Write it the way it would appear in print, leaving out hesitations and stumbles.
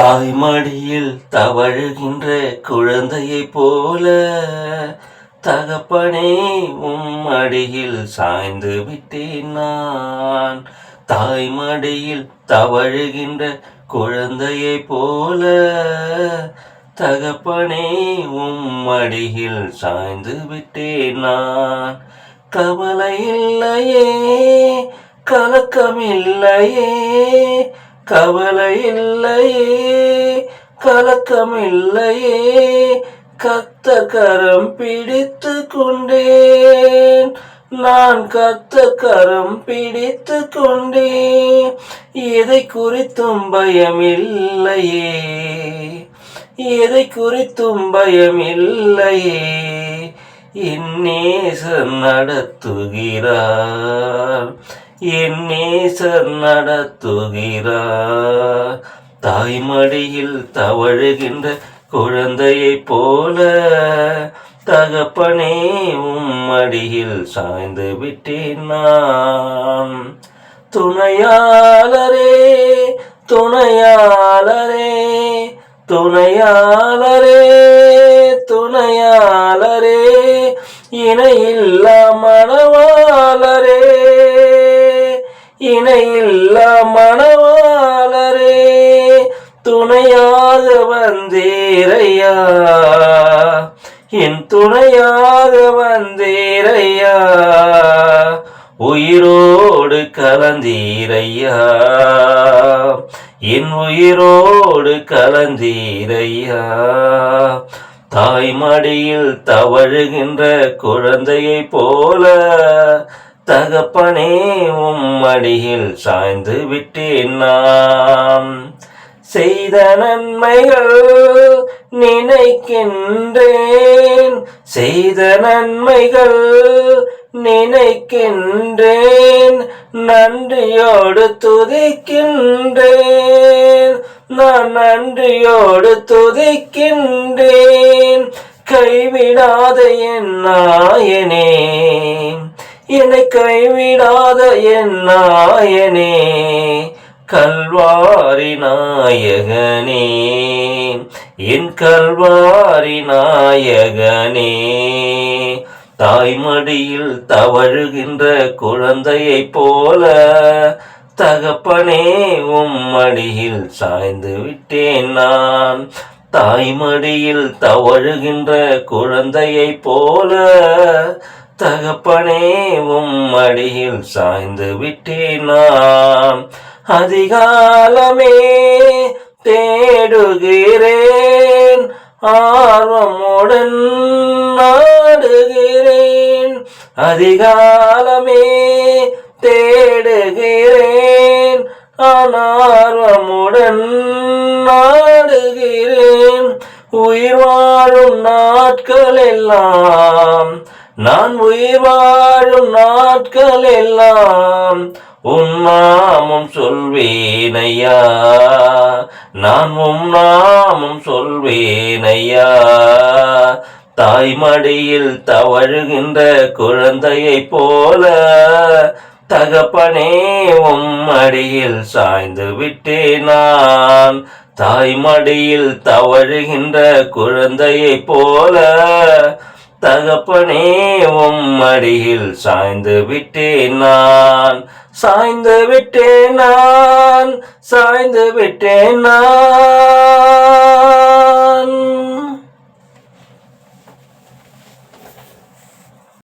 தாய்மடியில் தவழுகின்ற குழந்தையைப் போல தகப்பனே மடியில் சாய்ந்து விட்டேன் நான். தாய்மடியில் தவழுகின்ற குழந்தையைப் போல தகப்பனே மடியில் சாய்ந்து விட்டேன் நான். கவலை இல்லையே, கலக்கமில்லையே, கவலை இல்லையே, கலக்கமில்லையே, கர்த்தர் கரம் பிடித்து கொண்டேன் நான். கர்த்தர் கரம் பிடித்து கொண்டேன். எதை குறித்தும் பயமில்லையே, எதை குறித்தும் பயமில்லையே, என் நேசர் நடத்துகிறார், என் நேசர் நடத்துகிறார். தாய்மடியில் தவழுகின்ற குழந்தையைப் போல தகப்பனே மடியில் சாய்ந்து விட்டேன் நான். துணையாளரே, துணையாளரே, துணையாளரே, துணையாளரே, இணையில்லா மணவாளரே, இணையில்லா மணவாளரே, துணையாக வந்தீரையா, என் துணையாக வந்தீரையா, உயிரோடு கலந்தீரையா, என் உயிரோடு கலந்தீரையா. தாய்மடியில் தவழுகின்ற குழந்தையைப் போல தகப்பனே மடியில் சாய்ந்து விட்டேன் நான். செய்த நன்மைகள் நினைக்கின்றேன், செய்த நன்மைகள் நினைக்கின்றேன், நன்றியோடு துதிக்கின்றேன், நான் நன்றியோடு துதிக்கின்றேன். கைவிடாத என் நாயனே, என்னை கைவிடாத என் நாயனே, கல்வாரி நாயகனே, என் கல்வாரி நாயகனே. தாய்மடியில் தவழுகின்ற குழந்தையைப் போல தகப்பனே மடியில் சாய்ந்து விட்டேன் நான். தாய்மடியில் தவழுகின்ற குழந்தையைப் போல தகப்பனே மடியில் சாய்ந்து விட்டேன் நான். அதிகாலமே தேடுகிறேன், ஆர்வமுடன் நாடுகிறேன், அதிகாலமே தேடுகிறேன், ஆர்வமுடன் நாடுகிறேன். உயிர் வாழும் நாட்கள் எல்லாம், நான் உயிர் வாழும் நாட்கள் எல்லாம் உன் நாமம் சொல்வேனையா, நான் உன் நாமம் சொல்வேனையா. தாய்மடியில் தவழுகின்ற குழந்தையைப் போல தகப்பனே மடியில் சாய்ந்து விட்டேன் நான். தாய்மடியில் தவழுகின்ற குழந்தையைப் போல தகப்பனே மடியில் சாய்ந்து விட்டேன் நான். சாய்ந்து விட்டேன் நான், சாய்ந்து விட்டேன் நான்.